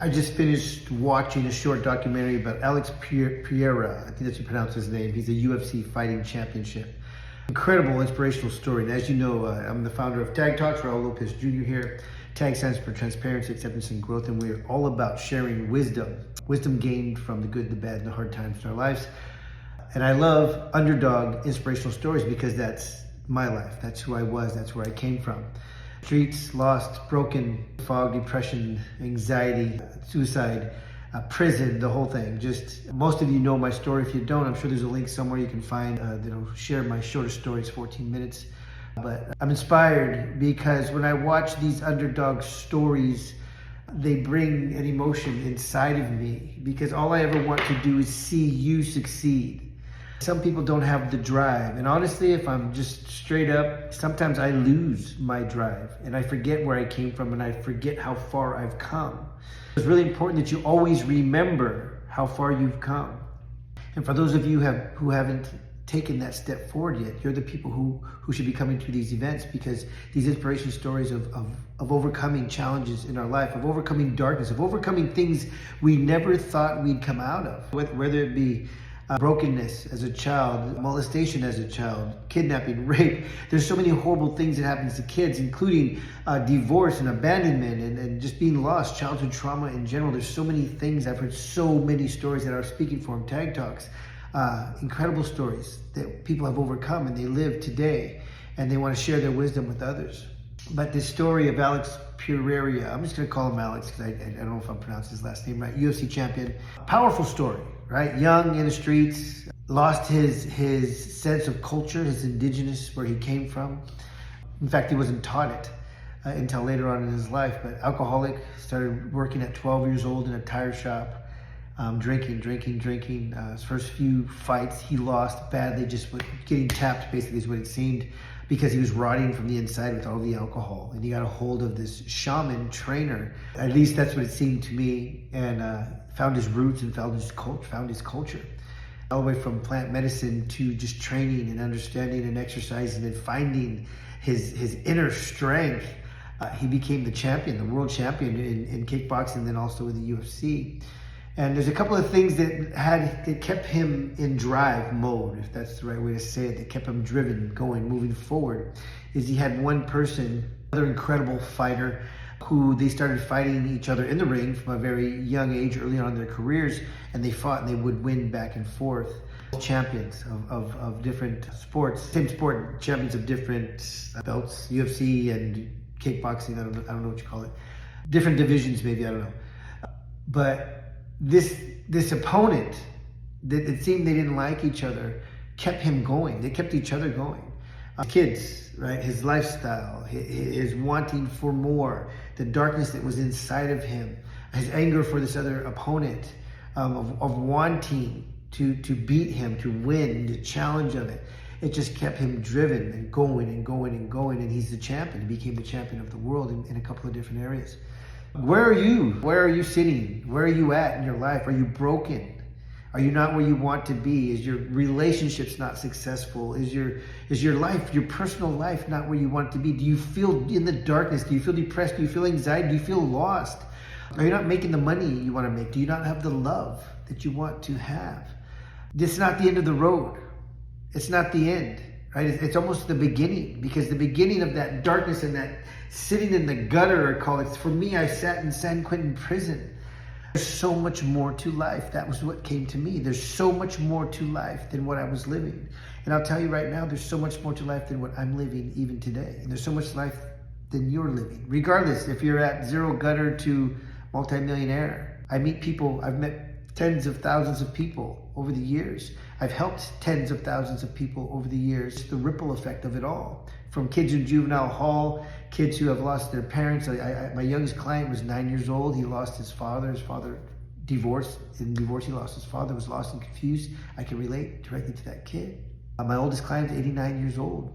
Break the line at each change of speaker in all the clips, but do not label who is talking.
I just finished watching a short documentary about Alex Pereira. I think that's how you pronounce his name. He's a UFC fighting championship. Incredible, inspirational story. And as you know, I'm the founder of Tag Talks, Raul Lopez Jr. here. Tag stands for Transparency, Acceptance, and Growth, and we're all about sharing wisdom gained from the good, the bad, and the hard times in our lives. And I love underdog inspirational stories because that's my life. That's who I was. That's where I came from. Streets, lost, broken, fog, depression, anxiety, suicide, prison, the whole thing. Just most of you know my story. If you don't, I'm sure there's a link somewhere you can find that'll share my shortest stories, 14 minutes. But I'm inspired because when I watch these underdog stories, they bring an emotion inside of me because all I ever want to do is see you succeed. Some people don't have the drive. And honestly, if I'm just straight up, sometimes I lose my drive and I forget where I came from and I forget how far I've come. It's really important that you always remember how far you've come. And for those of you who haven't taken that step forward yet, you're the people who should be coming to these events because these inspiration stories of overcoming challenges in our life, of overcoming darkness, of overcoming things we never thought we'd come out of, whether it be brokenness as a child, molestation as a child, kidnapping, rape. There's so many horrible things that happens to kids, including divorce and abandonment and just being lost, childhood trauma in general. There's so many things. I've heard so many stories that are speaking from Tag Talks. Incredible stories that people have overcome and they live today and they want to share their wisdom with others. But this story of Alex Pereira, I'm just going to call him Alex because I don't know if I'm pronouncing his last name right, UFC champion. Powerful story, right? Young in the streets, lost his sense of culture, his indigenous, where he came from. In fact, he wasn't taught it until later on in his life, but alcoholic, started working at 12 years old in a tire shop, drinking. His first few fights, he lost badly, just getting tapped basically is what it seemed, because he was rotting from the inside with all the alcohol. And he got a hold of this shaman trainer, at least that's what it seemed to me, and found his roots and found his culture. All the way from plant medicine to just training and understanding and exercising and finding his inner strength. He became the champion, the world champion in kickboxing, and then also in the UFC. And there's a couple of things that kept him in drive mode, if that's the right way to say it, that kept him driven, going, moving forward, is he had one person, another incredible fighter, who they started fighting each other in the ring from a very young age, early on in their careers, and they fought and they would win back and forth. Champions of different sports, same sport, champions of different belts, UFC and kickboxing, I don't know what you call it. Different divisions maybe, I don't know. But this opponent that it seemed they didn't like each other kept him going. They kept each other going. Kids, right? His lifestyle, his wanting for more, the darkness that was inside of him, his anger for this other opponent, of wanting to beat him, to win, the challenge of it. It just kept him driven and going. And he's the champion. He became the champion of the world in a couple of different areas. Where are you? Where are you sitting? Where are you at in your life? Are you broken? Are you not where you want to be? Is your relationships not successful? Is your life, your personal life, not where you want it to be? Do you feel in the darkness? Do you feel depressed? Do you feel anxiety? Do you feel lost? Are you not making the money you want to make? Do you not have the love that you want to have? This is not the end of the road. It's not the end, right? It's almost the beginning, because the beginning of that darkness and that sitting in the gutter, I call it. For me, I sat in San Quentin prison. There's so much more to life. That was what came to me. There's so much more to life than what I was living. And I'll tell you right now, there's so much more to life than what I'm living even today. And there's so much life than you're living. Regardless, if you're at zero gutter to multimillionaire. I meet people, I've met tens of thousands of people over the years. I've helped tens of thousands of people over the years. The ripple effect of it all. From kids in juvenile hall, kids who have lost their parents. My youngest client was 9 years old. He lost his father. His father divorced. In divorce, he lost his father, was lost and confused. I can relate directly to that kid. My oldest client is 89 years old.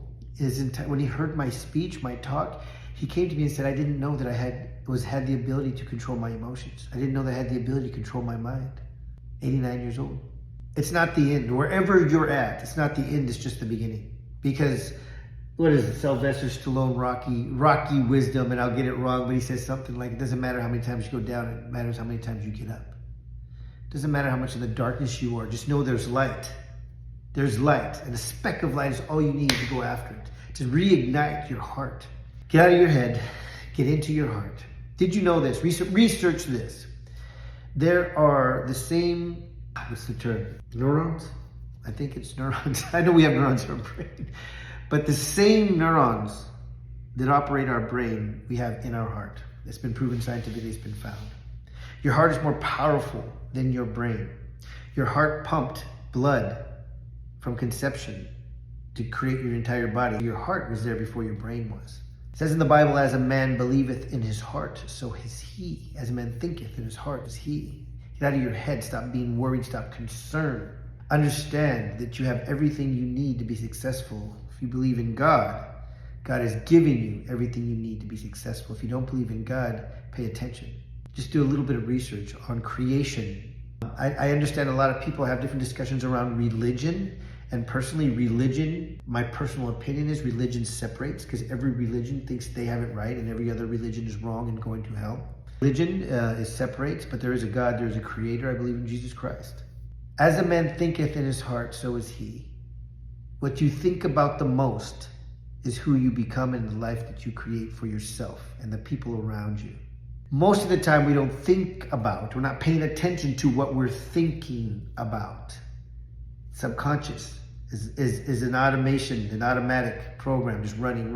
When he heard my speech, my talk, he came to me and said, I didn't know that I had the ability to control my emotions. I didn't know that I had the ability to control my mind. 89 years old. It's not the end. Wherever you're at, it's not the end, it's just the beginning. Because what is it, Sylvester Stallone, Rocky Wisdom, and I'll get it wrong, but he says something like, it doesn't matter how many times you go down, it matters how many times you get up. It doesn't matter how much in the darkness you are, just know there's light. There's light, and a speck of light is all you need to go after it, to reignite your heart. Get out of your head, get into your heart. Did you know this? Research this. There are the same, what's the term? Neurons? I think it's neurons. I know we have neurons in our brain. But the same neurons that operate our brain, we have in our heart. It's been proven scientifically, it's been found. Your heart is more powerful than your brain. Your heart pumped blood from conception to create your entire body. Your heart was there before your brain was. It says in the Bible, as a man believeth in his heart, so is he. As a man thinketh in his heart, is he. Get out of your head, stop being worried, stop concerned. Understand that you have everything you need to be successful. If you believe in God, God is giving you everything you need to be successful. If you don't believe in God, pay attention. Just do a little bit of research on creation. I understand a lot of people have different discussions around religion. And personally, religion, my personal opinion is religion separates, because every religion thinks they have it right and every other religion is wrong and going to hell. Religion is separates, but there is a God, there is a creator. I believe in Jesus Christ. As a man thinketh in his heart, so is he. What you think about the most is who you become in the life that you create for yourself and the people around you. Most of the time we don't think about, we're not paying attention to what we're thinking about. Subconscious is an automation, an automatic program, just running.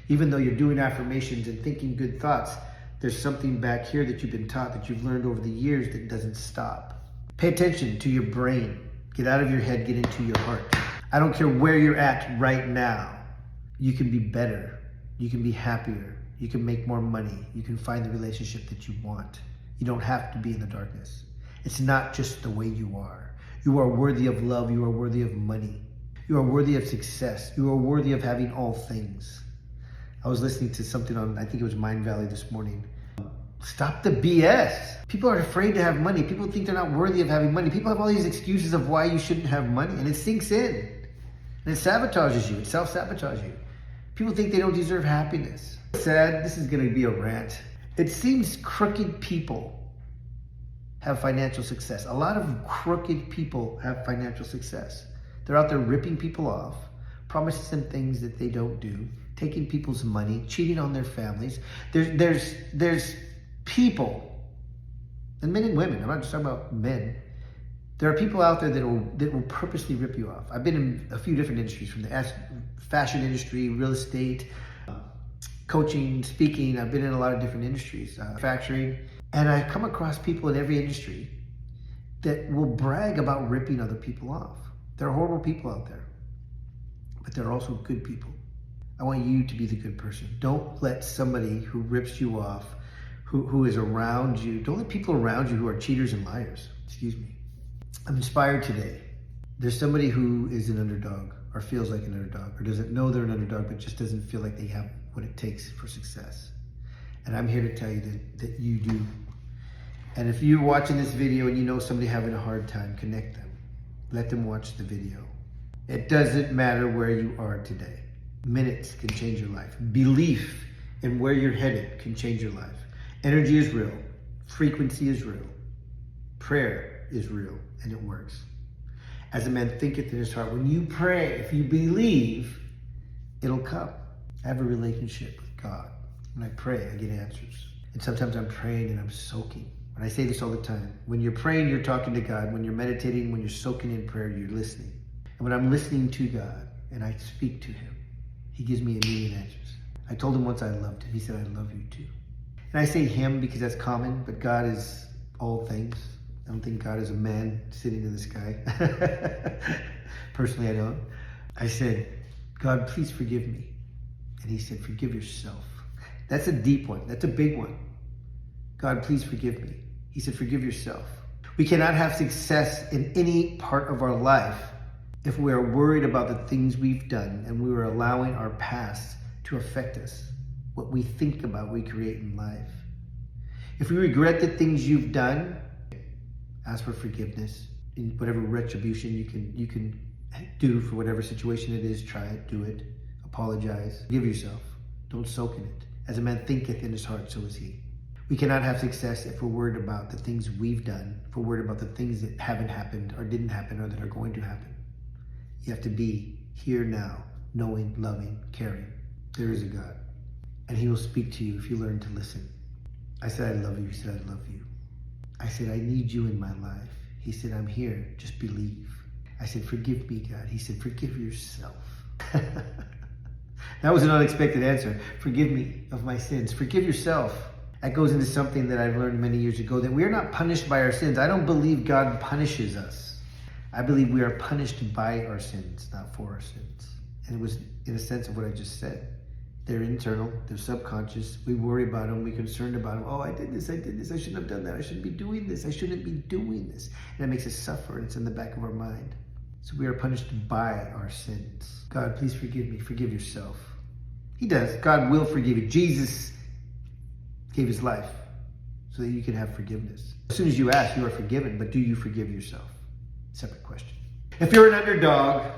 Even though you're doing affirmations and thinking good thoughts, there's something back here that you've been taught, that you've learned over the years, that doesn't stop. Pay attention to your brain. Get out of your head, get into your heart. I don't care where you're at right now. You can be better. You can be happier. You can make more money. You can find the relationship that you want. You don't have to be in the darkness. It's not just the way you are. You are worthy of love. You are worthy of money. You are worthy of success. You are worthy of having all things. I was listening to something on, I think it was Mind Valley this morning. Stop the BS. People are afraid to have money. People think they're not worthy of having money. People have all these excuses of why you shouldn't have money, and it sinks in. And it sabotages you. It self-sabotages you. People think they don't deserve happiness. Sad, this is going to be a rant. It seems crooked people have financial success. A lot of crooked people have financial success. They're out there ripping people off, promising them things that they don't do, taking people's money, cheating on their families. There's people, and men and women, I'm not just talking about men. There are people out there that will purposely rip you off. I've been in a few different industries, from the fashion industry, real estate, coaching, speaking. I've been in a lot of different industries, manufacturing. And I come across people in every industry that will brag about ripping other people off. There are horrible people out there, but there are also good people. I want you to be the good person. Don't let somebody who rips you off, who is around you, don't let people around you who are cheaters and liars. Excuse me. I'm inspired today. There's somebody who is an underdog, or feels like an underdog, or doesn't know they're an underdog, but just doesn't feel like they have what it takes for success. And I'm here to tell you that you do. And if you're watching this video and you know somebody having a hard time, connect them. Let them watch the video. It doesn't matter where you are today. Minutes can change your life. Belief in where you're headed can change your life. Energy is real. Frequency is real. Prayer is real, and it works. As a man thinketh in his heart, when you pray, if you believe, it'll come. I have a relationship with God. When I pray, I get answers. And sometimes I'm praying and I'm soaking. And I say this all the time. When you're praying, you're talking to God. When you're meditating, when you're soaking in prayer, you're listening. And when I'm listening to God and I speak to him, he gives me immediate answers. I told him once I loved him. He said, I love you too. And I say him because that's common, but God is all things. I don't think God is a man sitting in the sky. Personally, I don't. I said, God, please forgive me. And he said, forgive yourself. That's a deep one. That's a big one. God, please forgive me. He said, forgive yourself. We cannot have success in any part of our life if we are worried about the things we've done and we are allowing our past to affect us. What we think about, we create in life. If you regret the things you've done, ask for forgiveness. In whatever retribution you can do for whatever situation it is. Try it, do it, apologize, give yourself. Don't soak in it. As a man thinketh in his heart, so is he. We cannot have success if we're worried about the things we've done, if we're worried about the things that haven't happened or didn't happen or that are going to happen. You have to be here now, knowing, loving, caring. There is a God, and he will speak to you if you learn to listen. I said, I love you. He said, I love you. I said, I need you in my life. He said, I'm here. Just believe. I said, forgive me, God. He said, forgive yourself. That was an unexpected answer. Forgive me of my sins. Forgive yourself. That goes into something that I've learned many years ago, that we are not punished by our sins. I don't believe God punishes us. I believe we are punished by our sins, not for our sins. And it was in a sense of what I just said. They're internal, they're subconscious. We worry about them, we're concerned about them. Oh, I did this, I shouldn't have done that. I shouldn't be doing this, I shouldn't be doing this. And it makes us suffer, and it's in the back of our mind. So we are punished by our sins. God, please forgive me. Forgive yourself. He does. God will forgive you. Jesus gave his life so that you can have forgiveness. As soon as you ask, you are forgiven, but do you forgive yourself? Separate question. If you're an underdog,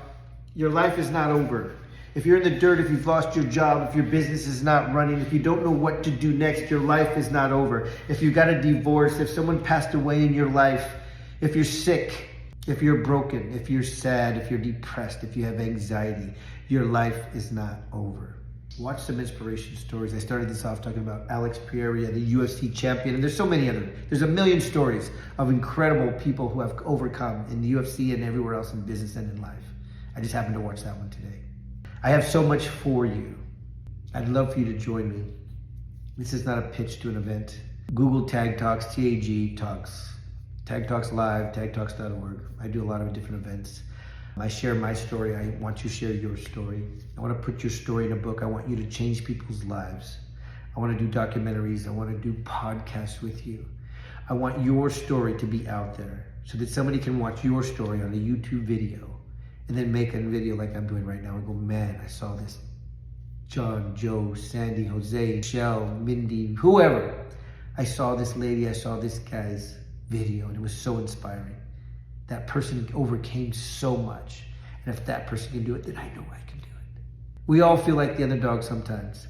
your life is not over. If you're in the dirt, if you've lost your job, if your business is not running, if you don't know what to do next, your life is not over. If you got a divorce, if someone passed away in your life, if you're sick, if you're broken, if you're sad, if you're depressed, if you have anxiety, your life is not over. Watch some inspiration stories. I started this off talking about Alex Pereira, the UFC champion, and there's so many other. There's a million stories of incredible people who have overcome in the UFC and everywhere else in business and in life. I just happened to watch that one today. I have so much for you. I'd love for you to join me. This is not a pitch to an event. Google Tag Talks, TAG Talks. Tag Talks Live, tagtalks.org. I do a lot of different events. I share my story. I want you to share your story. I want to put your story in a book. I want you to change people's lives. I want to do documentaries. I want to do podcasts with you. I want your story to be out there so that somebody can watch your story on a YouTube video and then make a video like I'm doing right now and go, man, I saw this. John, Joe, Sandy, Jose, Michelle, Mindy, whoever. I saw this lady, I saw this guy's video, and it was so inspiring. That person overcame so much. And if that person can do it, then I know I can do it. We all feel like the underdog sometimes.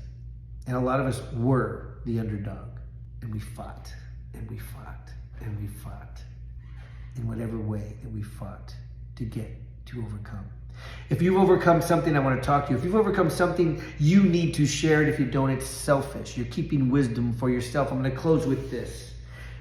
And a lot of us were the underdog. And we fought, and we fought, and we fought. In whatever way that we fought to get to overcome. If you've overcome something, I want to talk to you. If you've overcome something, you need to share it. If you don't, it's selfish. You're keeping wisdom for yourself. I'm going to close with this.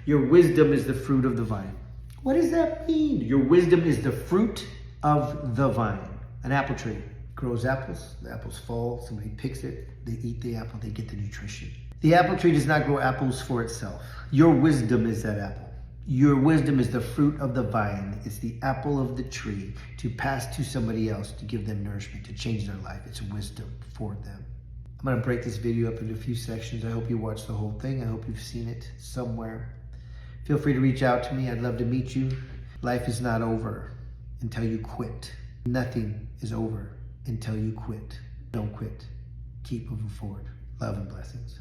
Your wisdom is the fruit of the vine. What does that mean? Your wisdom is the fruit of the vine. An apple tree grows apples. The apples fall. Somebody picks it. They eat the apple. They get the nutrition. The apple tree does not grow apples for itself. Your wisdom is that apple. Your wisdom is the fruit of the vine. It's the apple of the tree to pass to somebody else, to give them nourishment, to change their life. It's wisdom for them. I'm going to break this video up into a few sections. I hope you watched the whole thing. I hope you've seen it somewhere. Feel free to reach out to me. I'd love to meet you. Life is not over until you quit. Nothing is over until you quit. Don't quit. Keep moving forward. Love and blessings.